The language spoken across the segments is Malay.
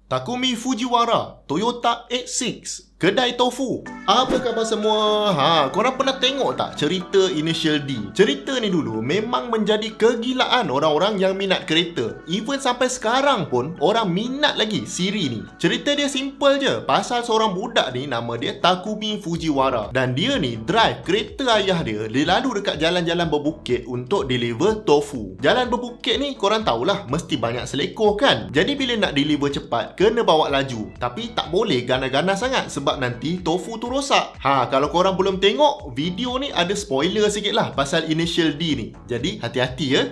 Takumi Fujiwara, Toyota 86, kedai tofu. Apa khabar semua? Korang pernah tengok tak cerita Initial D? Cerita ni dulu memang menjadi kegilaan orang-orang yang minat kereta. Even sampai sekarang pun orang minat lagi siri ni. Cerita dia simple je. Pasal seorang budak ni nama dia Takumi Fujiwara. Dan dia ni drive kereta ayah dia. Dia lalu dekat jalan-jalan berbukit untuk deliver tofu. Jalan berbukit ni korang tahulah mesti banyak selekoh kan? Jadi bila nak deliver cepat kena bawa laju. Tapi tak boleh ganas-ganas sangat sebab nanti tofu tu rosak. Kalau korang belum tengok, video ni ada spoiler sikit lah pasal Initial D ni. Jadi hati-hati ya.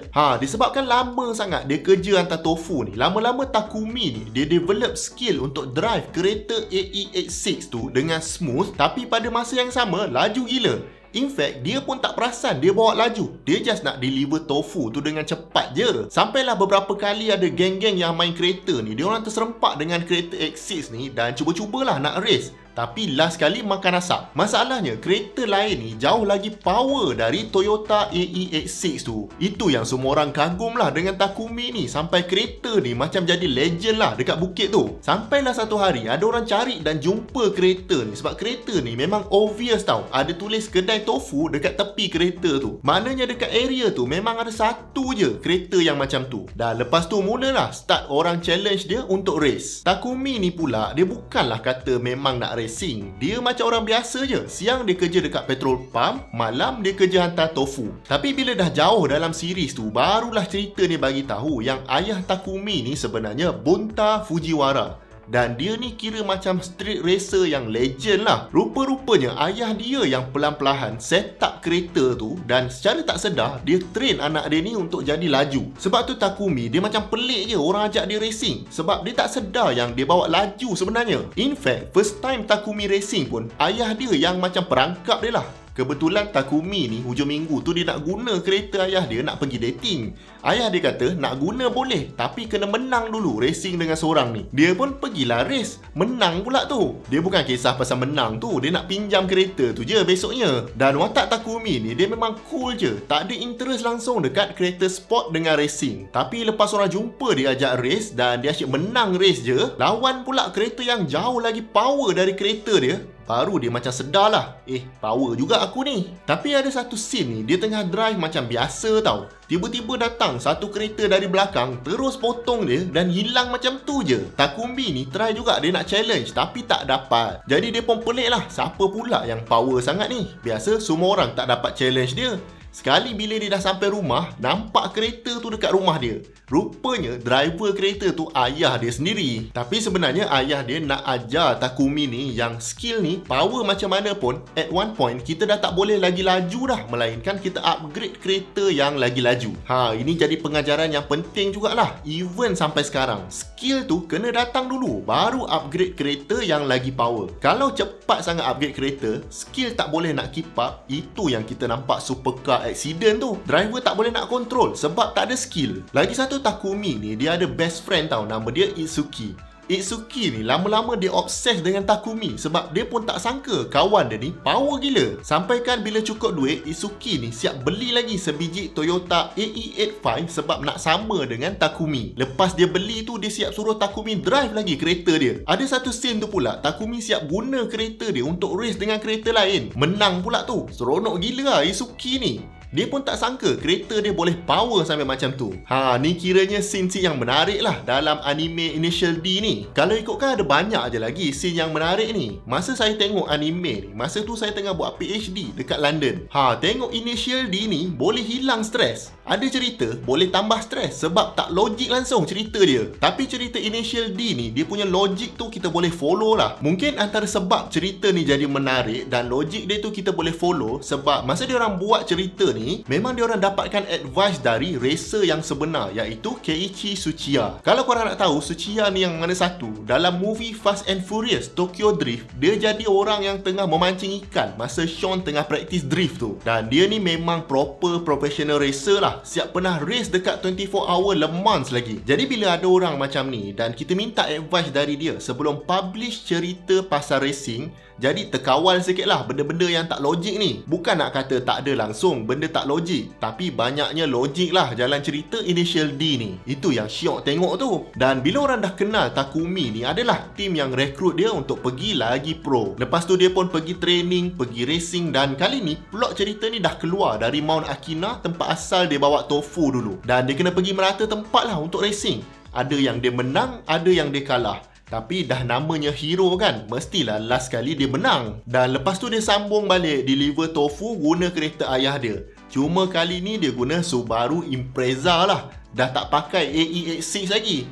Disebabkan lama sangat dia kerja hantar tofu ni, lama-lama Takumi ni dia develop skill untuk drive kereta AE86 tu dengan smooth, tapi pada masa yang sama laju gila. In fact, dia pun tak perasan dia bawa laju. Dia just nak deliver tofu tu dengan cepat je. Sampailah beberapa kali ada geng-geng yang main kereta ni, dia orang terserempak dengan kereta X6 ni dan cuba-cubalah nak race. Tapi last kali makan asap. Masalahnya, kereta lain ni jauh lagi power dari Toyota AE86 tu. Itu yang semua orang kagum lah dengan Takumi ni. Sampai kereta ni macam jadi legend lah dekat bukit tu. Sampailah satu hari, ada orang cari dan jumpa kereta ni. Sebab kereta ni memang obvious tau. Ada tulis kedai tofu dekat tepi kereta tu. Maknanya dekat area tu memang ada satu je kereta yang macam tu. Dan lepas tu mulalah start orang challenge dia untuk race. Takumi ni pula, dia bukanlah kata memang nak racing. Dia macam orang biasa je. Siang dia kerja dekat petrol pump, malam dia kerja hantar tofu. Tapi bila dah jauh dalam series tu, barulah cerita ni bagi tahu yang ayah Takumi ni sebenarnya Bunta Fujiwara. Dan dia ni kira macam street racer yang legend lah. Rupa-rupanya ayah dia yang pelan-pelan set up kereta tu, dan secara tak sedar dia train anak dia ni untuk jadi laju. Sebab tu Takumi dia macam pelik je orang ajak dia racing, sebab dia tak sedar yang dia bawa laju sebenarnya. In fact, first time Takumi racing pun ayah dia yang macam perangkap dia lah. Kebetulan Takumi ni hujung minggu tu dia nak guna kereta ayah dia nak pergi dating. Ayah dia kata nak guna boleh, tapi kena menang dulu racing dengan seorang ni. Dia pun pergilah race, menang pula tu. Dia bukan kisah pasal menang tu, dia nak pinjam kereta tu je besoknya. Dan watak Takumi ni dia memang cool je, tak ada interest langsung dekat kereta sport dengan racing. Tapi lepas orang jumpa dia ajak race dan dia asyik menang race je, lawan pula kereta yang jauh lagi power dari kereta dia. Baru dia macam sedar lah, power juga aku ni. Tapi ada satu scene ni, dia tengah drive macam biasa tau. Tiba-tiba datang satu kereta dari belakang, terus potong dia dan hilang macam tu je. Takumi ni try juga dia nak challenge, tapi tak dapat. Jadi dia pun pelik lah, siapa pula yang power sangat ni? Biasa semua orang tak dapat challenge dia. Sekali bila dia dah sampai rumah, nampak kereta tu dekat rumah dia. Rupanya driver kereta tu ayah dia sendiri. Tapi sebenarnya ayah dia nak ajar Takumi ni yang skill ni power macam mana pun, at one point kita dah tak boleh lagi laju dah, melainkan kita upgrade kereta yang lagi laju. Ini jadi pengajaran yang penting jugalah. Even sampai sekarang, skill tu kena datang dulu, baru upgrade kereta yang lagi power. Kalau cepat sangat upgrade kereta, skill tak boleh nak keep up. Itu yang kita nampak supercar accident tu. Driver tak boleh nak control sebab tak ada skill. Lagi satu, Takumi ni dia ada best friend tau, nama dia Itsuki. Itsuki ni lama-lama dia obses dengan Takumi sebab dia pun tak sangka kawan dia ni power gila. Sampaikan bila cukup duit, Itsuki ni siap beli lagi sebiji Toyota AE85 sebab nak sama dengan Takumi. Lepas dia beli tu, dia siap suruh Takumi drive lagi kereta dia. Ada satu scene tu pula, Takumi siap guna kereta dia untuk race dengan kereta lain. Menang pula tu. Seronok gila lah Itsuki ni. Dia pun tak sangka kereta dia boleh power sampai macam tu. Ni kiranya scene yang menarik lah dalam anime Initial D ni. Kalau ikutkan ada banyak je lagi scene yang menarik ni. Masa saya tengok anime ni, masa tu saya tengah buat PhD dekat London. Tengok Initial D ni boleh hilang stres. Ada cerita boleh tambah stres sebab tak logik langsung cerita dia. Tapi cerita Initial D ni, dia punya logik tu kita boleh follow lah. Mungkin antara sebab cerita ni jadi menarik dan logik dia tu kita boleh follow sebab masa dia orang buat cerita ni, memang dia orang dapatkan advice dari racer yang sebenar, iaitu Keiichi Tsuchiya. Kalau korang nak tahu Tsuchiya ni yang mana satu, dalam movie Fast and Furious Tokyo Drift, dia jadi orang yang tengah memancing ikan masa Sean tengah practice drift tu. Dan dia ni memang proper professional racer lah, siap pernah race dekat 24 hour Le Mans lagi. Jadi bila ada orang macam ni dan kita minta advice dari dia sebelum publish cerita pasal racing, jadi terkawal sikit lah benda-benda yang tak logik ni. Bukan nak kata tak ada langsung benda tak logik, tapi banyaknya logik lah jalan cerita Initial D ni. Itu yang syok tengok tu. Dan bila orang dah kenal Takumi ni adalah tim yang rekrut dia untuk pergi lagi pro. Lepas tu dia pun pergi training, pergi racing, dan kali ni plot cerita ni dah keluar dari Mount Akina, tempat asal dia bawa Tofu dulu. Dan dia kena pergi merata tempat lah untuk racing. Ada yang dia menang, ada yang dia kalah. Tapi dah namanya hero kan, mestilah last kali dia menang. Dan lepas tu dia sambung balik deliver Tofu guna kereta ayah dia. Cuma kali ni dia guna Subaru Impreza lah. Dah tak pakai AE86 lagi.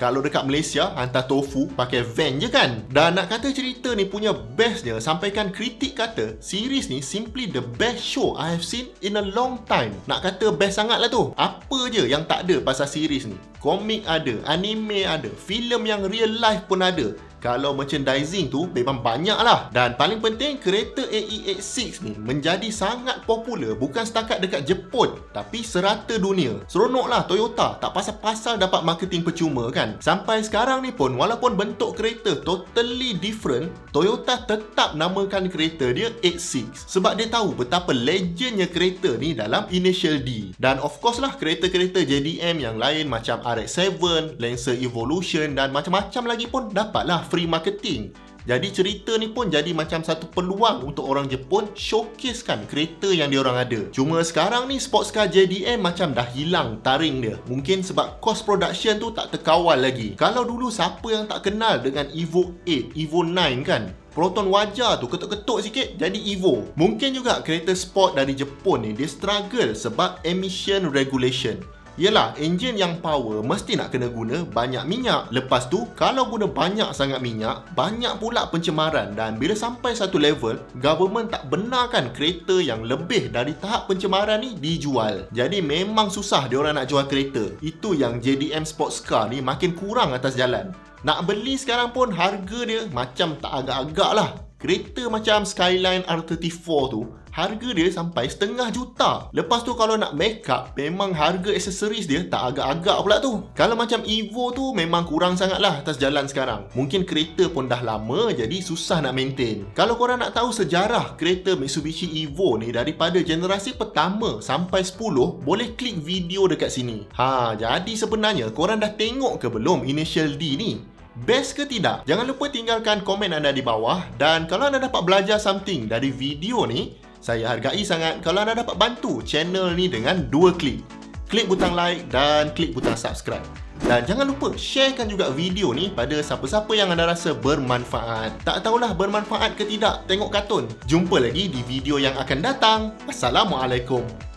Kalau dekat Malaysia hantar Tofu pakai van je kan. Dan nak kata cerita ni punya bestnya, sampaikan kritik kata series ni simply the best show I have seen in a long time. Nak kata best sangat lah tu. Apa je yang tak ada pasal series ni? Komik ada, anime ada, filem yang real life pun ada. Kalau merchandising tu memang banyak lah. Dan paling penting, kereta AE86 ni menjadi sangat popular bukan setakat dekat Jepun, tapi serata dunia. Seronok lah Toyota, tak pasal-pasal dapat marketing percuma kan. Sampai sekarang ni pun, walaupun bentuk kereta totally different, Toyota tetap namakan kereta dia 86. Sebab dia tahu betapa legendnya kereta ni dalam Initial D. Dan of course lah, kereta-kereta JDM yang lain macam RX-7, Lancer Evolution dan macam-macam lagi pun dapatlah free marketing. Jadi cerita ni pun jadi macam satu peluang untuk orang Jepun showcasekan kereta yang diorang ada. Cuma sekarang ni sports car JDM macam dah hilang taring dia. Mungkin sebab cost production tu tak terkawal lagi. Kalau dulu siapa yang tak kenal dengan Evo 8, Evo 9 kan? Proton wajar tu ketuk-ketuk sikit jadi Evo. Mungkin juga kereta sport dari Jepun ni dia struggle sebab emission regulation. Yelah, enjin yang power mesti nak kena guna banyak minyak. Lepas tu, kalau guna banyak sangat minyak, banyak pula pencemaran. Dan bila sampai satu level, government tak benarkan kereta yang lebih dari tahap pencemaran ni dijual. Jadi memang susah diorang nak jual kereta. Itu yang JDM sports car ni makin kurang atas jalan. Nak beli sekarang pun harga dia macam tak agak-agak lah. Kereta macam Skyline R34 tu, harga dia sampai setengah juta. Lepas tu kalau nak make up, memang harga aksesoris dia tak agak-agak pula tu. Kalau macam Evo tu memang kurang sangat lah atas jalan sekarang. Mungkin kereta pun dah lama jadi susah nak maintain. Kalau korang nak tahu sejarah kereta Mitsubishi Evo ni daripada generasi pertama sampai 10, boleh klik video dekat sini. Jadi sebenarnya korang dah tengok ke belum Initial D ni? Best ke tidak? Jangan lupa tinggalkan komen anda di bawah. Dan kalau anda dapat belajar something dari video ni, saya hargai sangat kalau anda dapat bantu channel ni dengan 2 klik. Klik butang like dan klik butang subscribe. Dan jangan lupa sharekan juga video ni pada siapa-siapa yang anda rasa bermanfaat. Tak tahulah bermanfaat ke tidak tengok kartun. Jumpa lagi di video yang akan datang. Assalamualaikum.